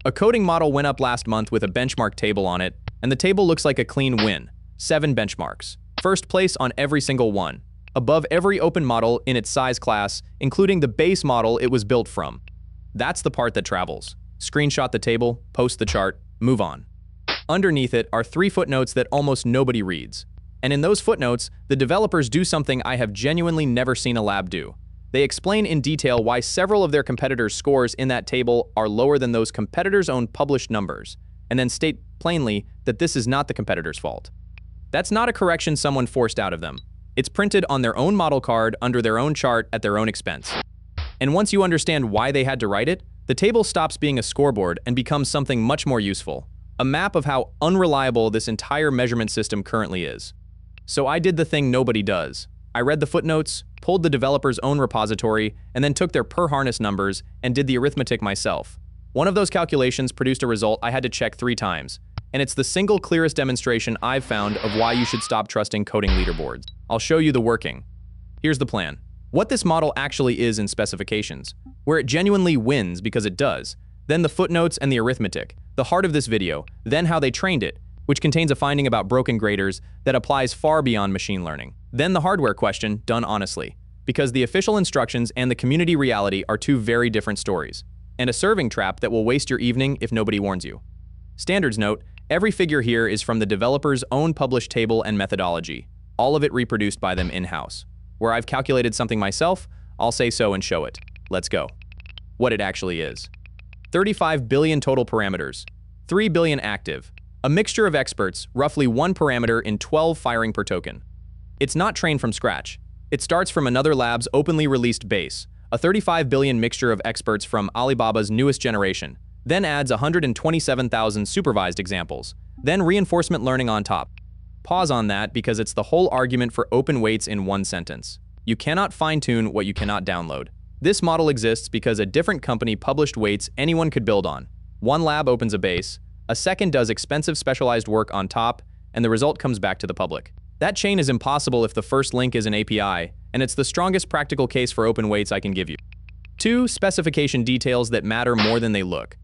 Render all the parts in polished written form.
A coding model went up last month with a benchmark table on it, and the table looks like a clean win. 7 benchmarks. First place on every single one. Above every open model in its size class, including the base model it was built from. That's the part that travels. Screenshot the table, post the chart, move on. Underneath it are 3 footnotes that almost nobody reads. And in those footnotes, the developers do something I have genuinely never seen a lab do. They explain in detail why several of their competitors' scores in that table are lower than those competitors' own published numbers, and then state plainly that this is not the competitor's fault. That's not a correction someone forced out of them. It's printed on their own model card under their own chart at their own expense. And once you understand why they had to write it, the table stops being a scoreboard and becomes something much more useful. A map of how unreliable this entire measurement system currently is. So I did the thing nobody does. I read the footnotes, pulled the developer's own repository, and then took their per harness numbers and did the arithmetic myself. One of those calculations produced a result I had to check 3 times, and it's the single clearest demonstration I've found of why you should stop trusting coding leaderboards. I'll show you the working. Here's the plan. What this model actually is in specifications, where it genuinely wins because it does, then the footnotes and the arithmetic, the heart of this video, then how they trained it, which contains a finding about broken graders that applies far beyond machine learning. Then the hardware question, done honestly, because the official instructions and the community reality are 2 very different stories, and a serving trap that will waste your evening if nobody warns you. Standards note, every figure here is from the developer's own published table and methodology, all of it reproduced by them in-house. Where I've calculated something myself, I'll say so and show it. Let's go. What it actually is. 35 billion total parameters, 3 billion active, a mixture of experts, roughly 1 parameter in 12 firing per token. It's not trained from scratch. It starts from another lab's openly released base, a 35 billion mixture of experts from Alibaba's newest generation, then adds 127,000 supervised examples, then reinforcement learning on top. Pause on that because it's the whole argument for open weights in one sentence. You cannot fine-tune what you cannot download. This model exists because a different company published weights anyone could build on. One lab opens a base, a second does expensive specialized work on top, and the result comes back to the public. That chain is impossible if the first link is an API, and it's the strongest practical case for open weights I can give you. 2 specification details that matter more than they look.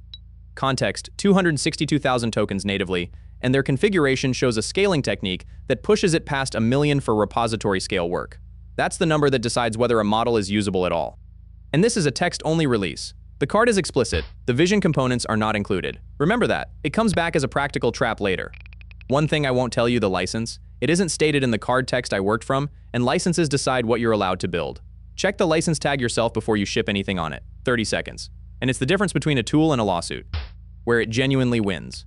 Context, 262,000 tokens natively, and their configuration shows a scaling technique that pushes it past 1 million for repository scale work. That's the number that decides whether a model is usable at all. And this is a text-only release. The card is explicit, the vision components are not included. Remember that, it comes back as a practical trap later. One thing I won't tell you, the license. It isn't stated in the card text I worked from, and licenses decide what you're allowed to build. Check the license tag yourself before you ship anything on it. 30 seconds. And it's the difference between a tool and a lawsuit, where it genuinely wins.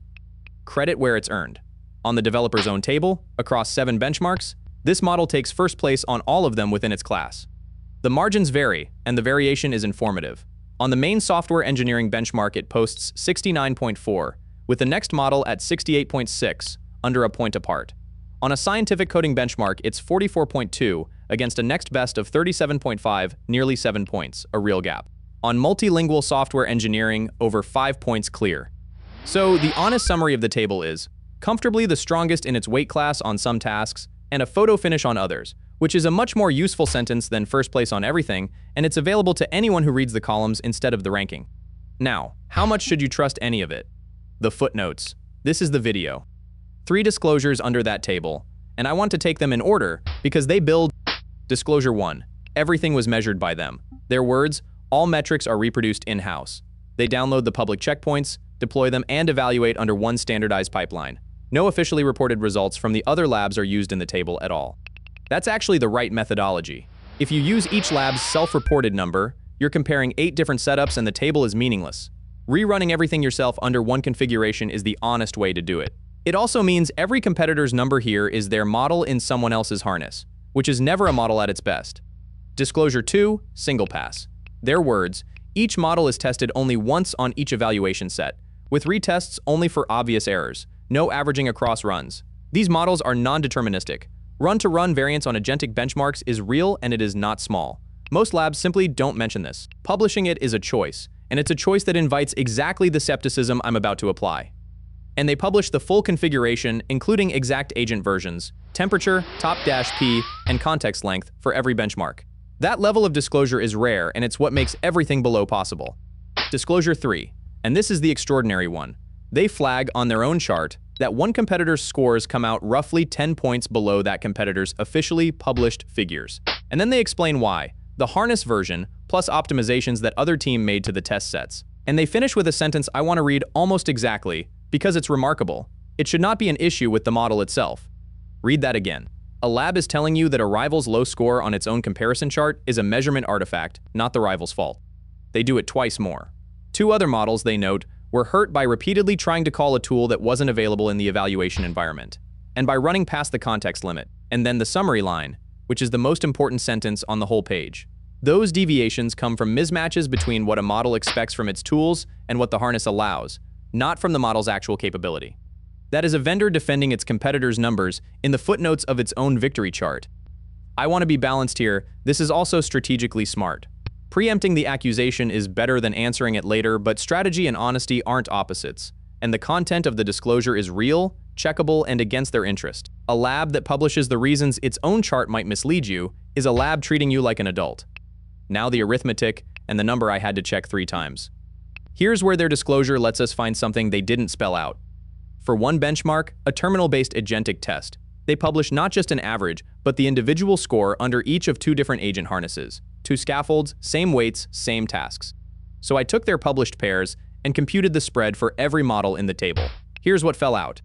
Credit where it's earned. On the developer's own table, across 7 benchmarks, this model takes first place on all of them within its class. The margins vary, and the variation is informative. On the main software engineering benchmark, it posts 69.4, with the next model at 68.6, under a point apart. On a scientific coding benchmark, it's 44.2 against a next best of 37.5, nearly 7 points, a real gap. On multilingual software engineering, over 5 points clear. So the honest summary of the table is, comfortably the strongest in its weight class on some tasks, and a photo finish on others, which is a much more useful sentence than first place on everything, and it's available to anyone who reads the columns instead of the ranking. Now, how much should you trust any of it? The footnotes. This is the video. 3 disclosures under that table, and I want to take them in order because they build. Disclosure 1. Everything was measured by them. Their words, all metrics are reproduced in-house. They download the public checkpoints, deploy them, and evaluate under one standardized pipeline. No officially reported results from the other labs are used in the table at all. That's actually the right methodology. If you use each lab's self-reported number, you're comparing 8 different setups and the table is meaningless. Rerunning everything yourself under one configuration is the honest way to do it. It also means every competitor's number here is their model in someone else's harness, which is never a model at its best. Disclosure 2, single pass. Their words, each model is tested only once on each evaluation set, with retests only for obvious errors, no averaging across runs. These models are non-deterministic. Run-to-run variance on agentic benchmarks is real and it is not small. Most labs simply don't mention this. Publishing it is a choice, and it's a choice that invites exactly the skepticism I'm about to apply. And they publish the full configuration, including exact agent versions, temperature, top-p, and context length for every benchmark. That level of disclosure is rare, and it's what makes everything below possible. Disclosure 3. And this is the extraordinary one. They flag on their own chart that one competitor's scores come out roughly 10 points below that competitor's officially published figures. And then they explain why. The harness version, plus optimizations that other team made to the test sets. And they finish with a sentence I want to read almost exactly, because it's remarkable. It should not be an issue with the model itself. Read that again. A lab is telling you that a rival's low score on its own comparison chart is a measurement artifact, not the rival's fault. They do it twice more. Two other models, they note, were hurt by repeatedly trying to call a tool that wasn't available in the evaluation environment, and by running past the context limit, and then the summary line, which is the most important sentence on the whole page. Those deviations come from mismatches between what a model expects from its tools and what the harness allows, not from the model's actual capability. That is a vendor defending its competitors' numbers in the footnotes of its own victory chart. I want to be balanced here. This is also strategically smart. Preempting the accusation is better than answering it later, but strategy and honesty aren't opposites, and the content of the disclosure is real, checkable, and against their interest. A lab that publishes the reasons its own chart might mislead you is a lab treating you like an adult. Now the arithmetic and the number I had to check 3 times. Here's where their disclosure lets us find something they didn't spell out. For one benchmark, a terminal-based agentic test, they publish not just an average, but the individual score under each of 2 different agent harnesses. 2 scaffolds, same weights, same tasks. So I took their published pairs and computed the spread for every model in the table. Here's what fell out.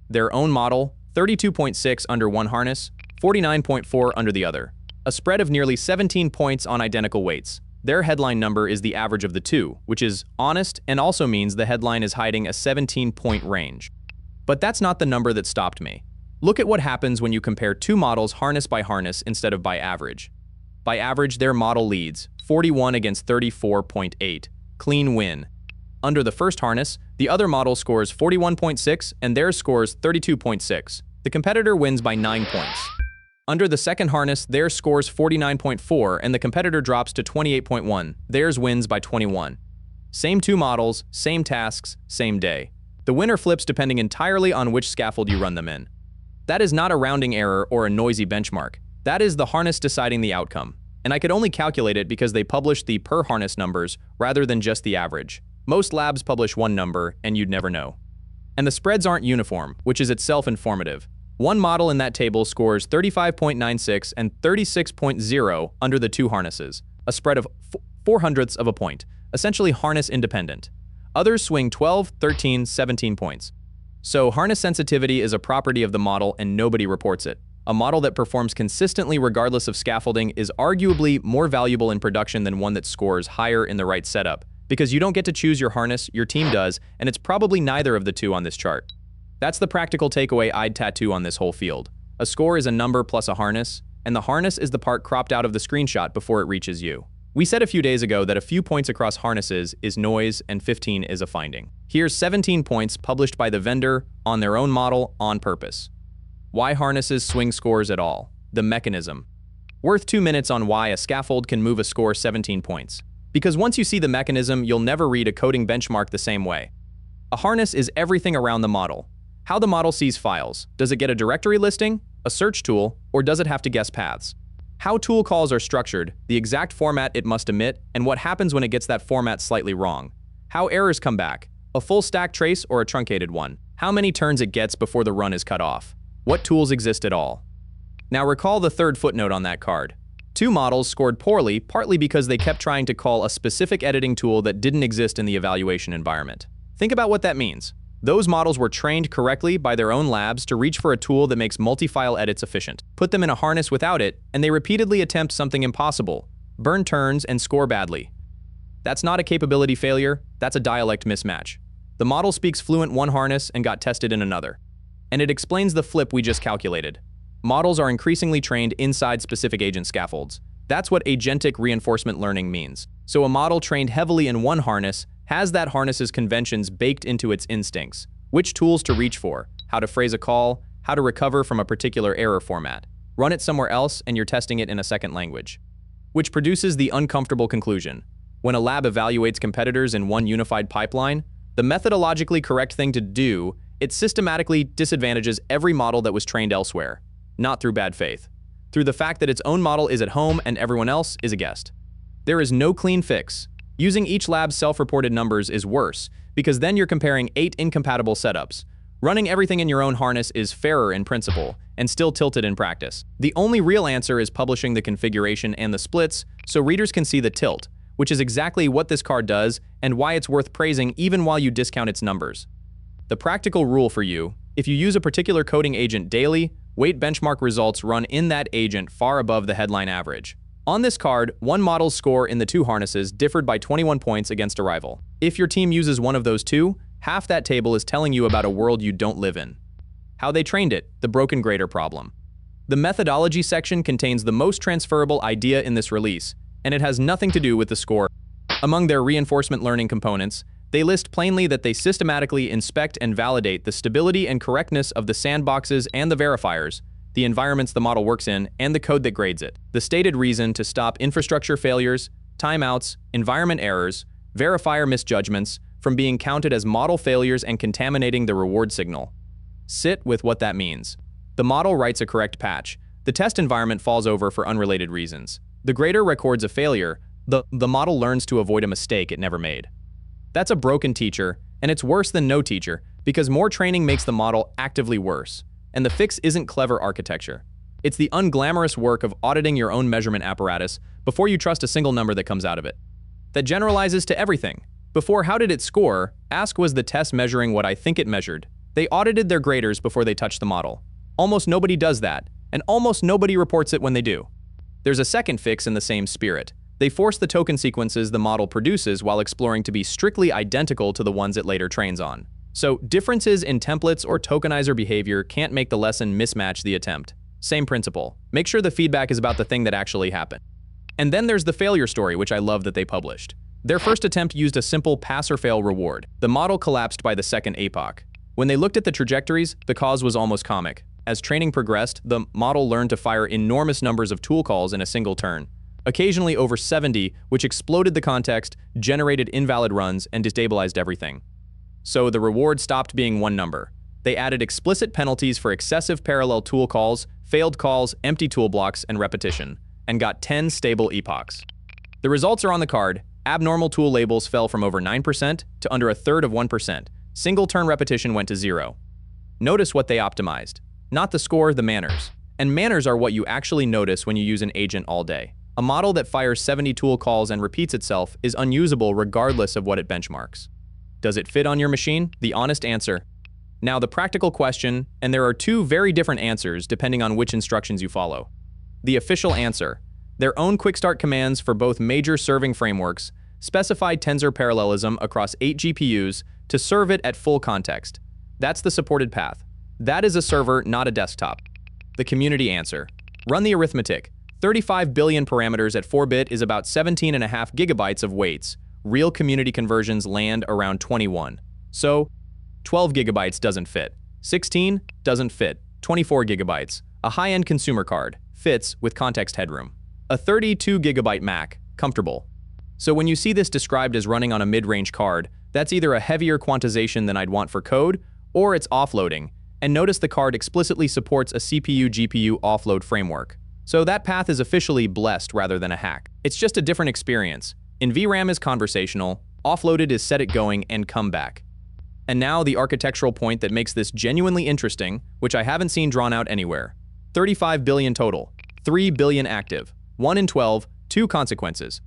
Their own model, 32.6 under one harness, 49.4 under the other. A spread of nearly 17 points on identical weights. Their headline number is the average of the 2, which is honest and also means the headline is hiding a 17-point range. But that's not the number that stopped me. Look at what happens when you compare 2 models harness by harness instead of by average. By average, their model leads, 41 against 34.8. Clean win. Under the first harness, the other model scores 41.6 and theirs scores 32.6. The competitor wins by 9 points. Under the second harness, theirs scores 49.4 and the competitor drops to 28.1. Theirs wins by 21. Same 2 models, same tasks, same day. The winner flips depending entirely on which scaffold you run them in. That is not a rounding error or a noisy benchmark. That is the harness deciding the outcome. And I could only calculate it because they published the per harness numbers rather than just the average. Most labs publish one number and you'd never know. And the spreads aren't uniform, which is itself informative. One model in that table scores 35.96 and 36.0 under the 2 harnesses, a spread of 0.04 of a point, essentially harness independent. Others swing 12, 13, 17 points. So harness sensitivity is a property of the model and nobody reports it. A model that performs consistently regardless of scaffolding is arguably more valuable in production than one that scores higher in the right setup, because you don't get to choose your harness, your team does, and it's probably neither of the 2 on this chart. That's the practical takeaway I'd tattoo on this whole field. A score is a number plus a harness, and the harness is the part cropped out of the screenshot before it reaches you. We said a few days ago that a few points across harnesses is noise and 15 is a finding. Here's 17 points published by the vendor on their own model on purpose. Why harnesses swing scores at all? The mechanism. Worth 2 minutes on why a scaffold can move a score 17 points. Because once you see the mechanism, you'll never read a coding benchmark the same way. A harness is everything around the model. How the model sees files. Does it get a directory listing, a search tool, or does it have to guess paths? How tool calls are structured, the exact format it must emit, and what happens when it gets that format slightly wrong. How errors come back, a full stack trace or a truncated one. How many turns it gets before the run is cut off. What tools exist at all. Now recall the third footnote on that card. 2 models scored poorly, partly because they kept trying to call a specific editing tool that didn't exist in the evaluation environment. Think about what that means. Those models were trained correctly by their own labs to reach for a tool that makes multi-file edits efficient. Put them in a harness without it, and they repeatedly attempt something impossible, burn turns, and score badly. That's not a capability failure, that's a dialect mismatch. The model speaks fluent one harness and got tested in another. And it explains the flip we just calculated. Models are increasingly trained inside specific agent scaffolds. That's what agentic reinforcement learning means. So a model trained heavily in one harness has that harness's conventions baked into its instincts. Which tools to reach for, how to phrase a call, how to recover from a particular error format. Run it somewhere else and you're testing it in a second language. Which produces the uncomfortable conclusion. When a lab evaluates competitors in one unified pipeline, the methodologically correct thing to do, it systematically disadvantages every model that was trained elsewhere. Not through bad faith. Through the fact that its own model is at home and everyone else is a guest. There is no clean fix. Using each lab's self-reported numbers is worse because then you're comparing 8 incompatible setups. Running everything in your own harness is fairer in principle, and still tilted in practice. The only real answer is publishing the configuration and the splits so readers can see the tilt, which is exactly what this card does and why it's worth praising even while you discount its numbers. The practical rule for you: if you use a particular coding agent daily, weight benchmark results run in that agent far above the headline average. On this card, one model's score in the 2 harnesses differed by 21 points against a rival. If your team uses one of those 2, half that table is telling you about a world you don't live in. How they trained it: the broken grader problem. The methodology section contains the most transferable idea in this release, and it has nothing to do with the score. Among their reinforcement learning components, they list plainly that they systematically inspect and validate the stability and correctness of the sandboxes and the verifiers, the environments the model works in, and the code that grades it. The stated reason: to stop infrastructure failures, timeouts, environment errors, verifier misjudgments from being counted as model failures and contaminating the reward signal. Sit with what that means. The model writes a correct patch. The test environment falls over for unrelated reasons. The grader records a failure. The model learns to avoid a mistake it never made. That's a broken teacher, and it's worse than no teacher, because more training makes the model actively worse. And the fix isn't clever architecture. It's the unglamorous work of auditing your own measurement apparatus before you trust a single number that comes out of it. That generalizes to everything. Before how did it score, ask was the test measuring what I think it measured. They audited their graders before they touched the model. Almost nobody does that, and almost nobody reports it when they do. There's a second fix in the same spirit. They force the token sequences the model produces while exploring to be strictly identical to the ones it later trains on. So differences in templates or tokenizer behavior can't make the lesson mismatch the attempt. Same principle. Make sure the feedback is about the thing that actually happened. And then there's the failure story, which I love that they published. Their first attempt used a simple pass-or-fail reward. The model collapsed by the second Epoch. When they looked at the trajectories, the cause was almost comic. As training progressed, the model learned to fire enormous numbers of tool calls in a single turn, occasionally over 70, which exploded the context, generated invalid runs, and destabilized everything. So the reward stopped being one number. They added explicit penalties for excessive parallel tool calls, failed calls, empty tool blocks, and repetition, and got 10 stable epochs. The results are on the card. Abnormal tool labels fell from over 9% to under a third of 1%. Single turn repetition went to 0. Notice what they optimized. Not the score, the manners. And manners are what you actually notice when you use an agent all day. A model that fires 70 tool calls and repeats itself is unusable regardless of what it benchmarks. Does it fit on your machine? The honest answer. Now the practical question, and there are 2 very different answers depending on which instructions you follow. The official answer: their own quick start commands for both major serving frameworks specify tensor parallelism across 8 GPUs to serve it at full context. That's the supported path. That is a server, not a desktop. The community answer: run the arithmetic. 35 billion parameters at 4-bit is about 17.5 gigabytes of weights. Real community conversions land around 21. So, 12 gigabytes doesn't fit. 16 doesn't fit. 24 gigabytes. A high-end consumer card fits with context headroom. A 32 gigabyte Mac, comfortable. So when you see this described as running on a mid-range card, that's either a heavier quantization than I'd want for code, or it's offloading. And notice the card explicitly supports a CPU-GPU offload framework. So that path is officially blessed rather than a hack. It's just a different experience. In VRAM is conversational, offloaded is set it going and come back. And now the architectural point that makes this genuinely interesting, which I haven't seen drawn out anywhere. 35 billion total, 3 billion active, 1 in 12, 2 consequences.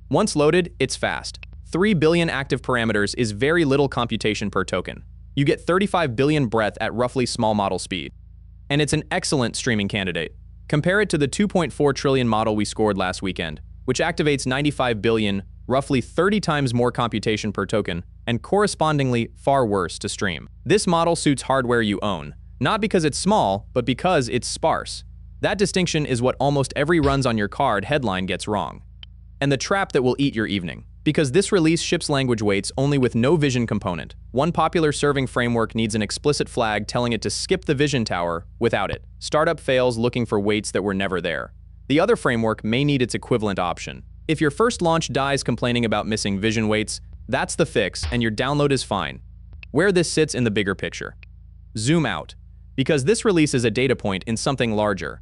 Once loaded, it's fast. 3 billion active parameters is very little computation per token. You get 35 billion breadth at roughly small model speed. And it's an excellent streaming candidate. Compare it to the 2.4 trillion model we scored last weekend, which activates 95 billion, roughly 30 times more computation per token, and correspondingly far worse to stream. This model suits hardware you own, not because it's small, but because it's sparse. That distinction is what almost every runs on your card headline gets wrong. And the trap that will eat your evening. Because this release ships language weights only with no vision component. One popular serving framework needs an explicit flag telling it to skip the vision tower without it. Startup fails looking for weights that were never there. The other framework may need its equivalent option. If your first launch dies complaining about missing vision weights, that's the fix and your download is fine. Where this sits in the bigger picture. Zoom out. Because this release is a data point in something larger.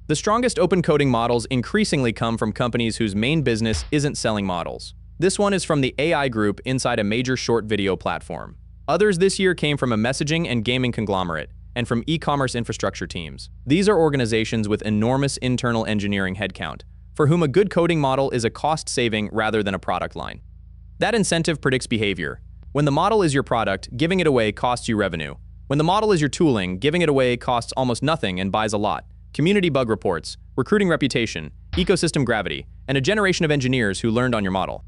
The strongest open coding models increasingly come from companies whose main business isn't selling models. This one is from the AI group inside a major short video platform. Others this year came from a messaging and gaming conglomerate, and from e-commerce infrastructure teams. These are organizations with enormous internal engineering headcount, for whom a good coding model is a cost-saving rather than a product line. That incentive predicts behavior. When the model is your product, giving it away costs you revenue. When the model is your tooling, giving it away costs almost nothing and buys a lot. Community bug reports, recruiting reputation, ecosystem gravity, and a generation of engineers who learned on your model.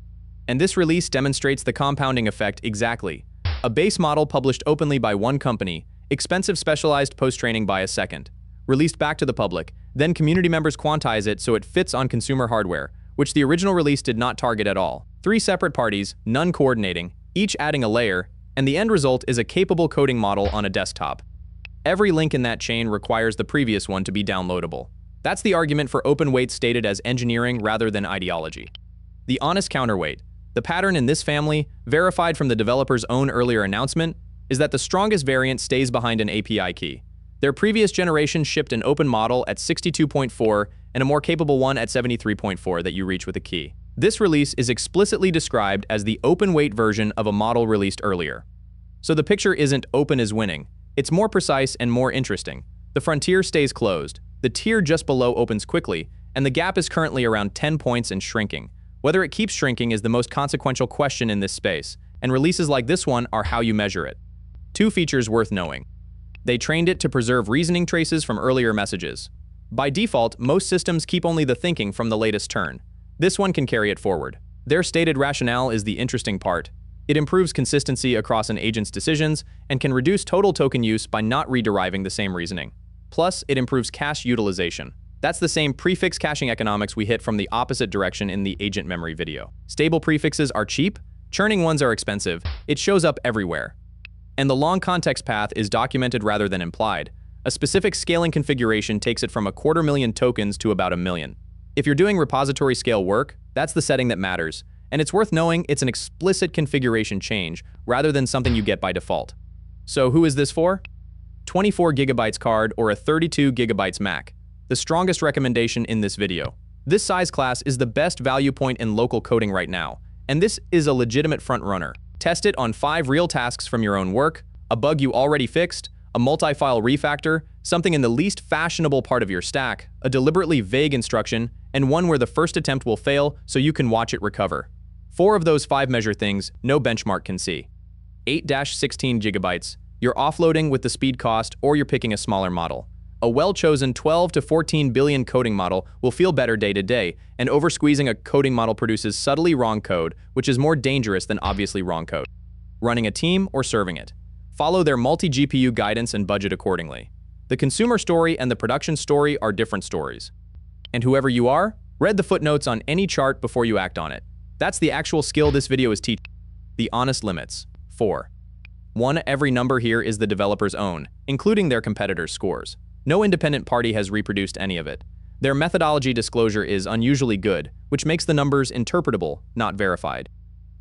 And this release demonstrates the compounding effect exactly. A base model published openly by one company, expensive specialized post-training by a second, released back to the public, then community members quantize it so it fits on consumer hardware, which the original release did not target at all. 3 separate parties, none coordinating, each adding a layer, and the end result is a capable coding model on a desktop. Every link in that chain requires the previous one to be downloadable. That's the argument for open weight stated as engineering rather than ideology. The honest counterweight, the pattern in this family, verified from the developer's own earlier announcement, is that the strongest variant stays behind an API key. Their previous generation shipped an open model at 62.4 and a more capable one at 73.4 that you reach with a key. This release is explicitly described as the open weight version of a model released earlier. So the picture isn't open is winning. It's more precise and more interesting. The frontier stays closed, the tier just below opens quickly, and the gap is currently around 10 points and shrinking. Whether it keeps shrinking is the most consequential question in this space, and releases like this one are how you measure it. 2 features worth knowing. They trained it to preserve reasoning traces from earlier messages. By default, most systems keep only the thinking from the latest turn. This one can carry it forward. Their stated rationale is the interesting part. It improves consistency across an agent's decisions and can reduce total token use by not rederiving the same reasoning. Plus, it improves cache utilization. That's the same prefix caching economics we hit from the opposite direction in the agent memory video. Stable prefixes are cheap, churning ones are expensive, it shows up everywhere. And the long context path is documented rather than implied. A specific scaling configuration takes it from 250,000 tokens to about 1 million. If you're doing repository scale work, that's the setting that matters. And it's worth knowing it's an explicit configuration change rather than something you get by default. So who is this for? 24 gigabytes card or a 32 gigabytes Mac. The strongest recommendation in this video. This size class is the best value point in local coding right now, and this is a legitimate front runner. Test it on 5 real tasks from your own work, a bug you already fixed, a multi-file refactor, something in the least fashionable part of your stack, a deliberately vague instruction, and one where the first attempt will fail so you can watch it recover. 4 of those 5 measure things no benchmark can see. 8-16 gigabytes, you're offloading with the speed cost or you're picking a smaller model. A well-chosen 12 to 14 billion coding model will feel better day to day, and over-squeezing a coding model produces subtly wrong code, which is more dangerous than obviously wrong code. Running a team or serving it. Follow their multi-GPU guidance and budget accordingly. The consumer story and the production story are different stories. And whoever you are, read the footnotes on any chart before you act on it. That's the actual skill this video is teaching. The honest limits. 4. 1. Every number here is the developer's own, including their competitors' scores. No independent party has reproduced any of it. Their methodology disclosure is unusually good, which makes the numbers interpretable, not verified.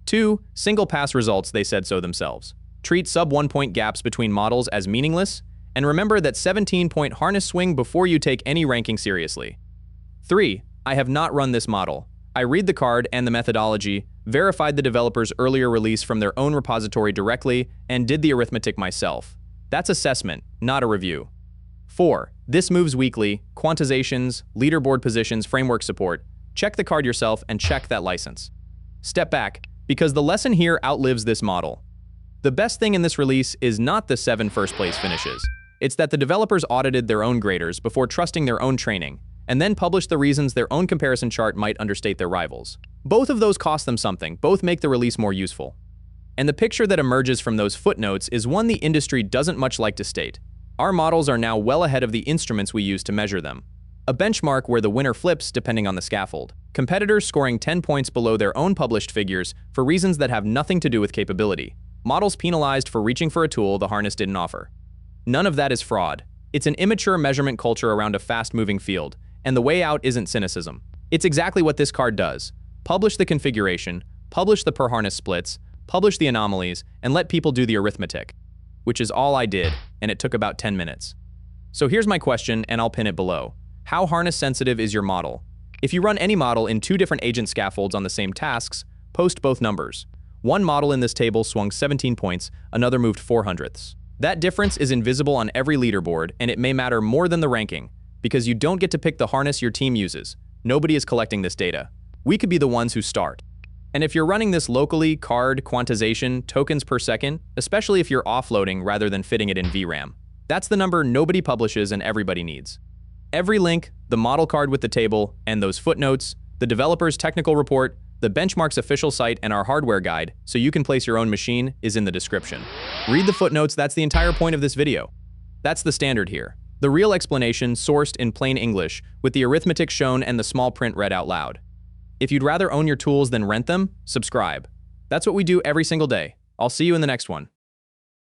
2. Single pass results, they said so themselves. Treat sub-1 point gaps between models as meaningless, and remember that 17-point harness swing before you take any ranking seriously. 3. I have not run this model. I read the card and the methodology, verified the developer's earlier release from their own repository directly, and did the arithmetic myself. That's assessment, not a review. 4. This moves weekly, quantizations, leaderboard positions, framework support. Check the card yourself and check that license. Step back, because the lesson here outlives this model. The best thing in this release is not the 7 first-place finishes. It's that the developers audited their own graders before trusting their own training, and then published the reasons their own comparison chart might understate their rivals. Both of those cost them something, both make the release more useful. And the picture that emerges from those footnotes is one the industry doesn't much like to state. Our models are now well ahead of the instruments we use to measure them. A benchmark where the winner flips depending on the scaffold. Competitors scoring 10 points below their own published figures for reasons that have nothing to do with capability. Models penalized for reaching for a tool the harness didn't offer. None of that is fraud. It's an immature measurement culture around a fast-moving field, and the way out isn't cynicism. It's exactly what this card does. Publish the configuration, publish the per-harness splits, publish the anomalies, and let people do the arithmetic. Which is all I did, and it took about 10 minutes. So here's my question, and I'll pin it below. How harness sensitive is your model? If you run any model in 2 different agent scaffolds on the same tasks, post both numbers. One model in this table swung 17 points, another moved 0.04. That difference is invisible on every leaderboard, and it may matter more than the ranking, because you don't get to pick the harness your team uses. Nobody is collecting this data. We could be the ones who start. And if you're running this locally, card, quantization, tokens per second, especially if you're offloading rather than fitting it in VRAM, that's the number nobody publishes and everybody needs. Every link, the model card with the table, and those footnotes, the developer's technical report, the benchmark's official site, and our hardware guide, so you can place your own machine, is in the description. Read the footnotes, that's the entire point of this video. That's the standard here. The real explanation sourced in plain English, with the arithmetic shown and the small print read out loud. If you'd rather own your tools than rent them, subscribe. That's what we do every single day. I'll see you in the next one.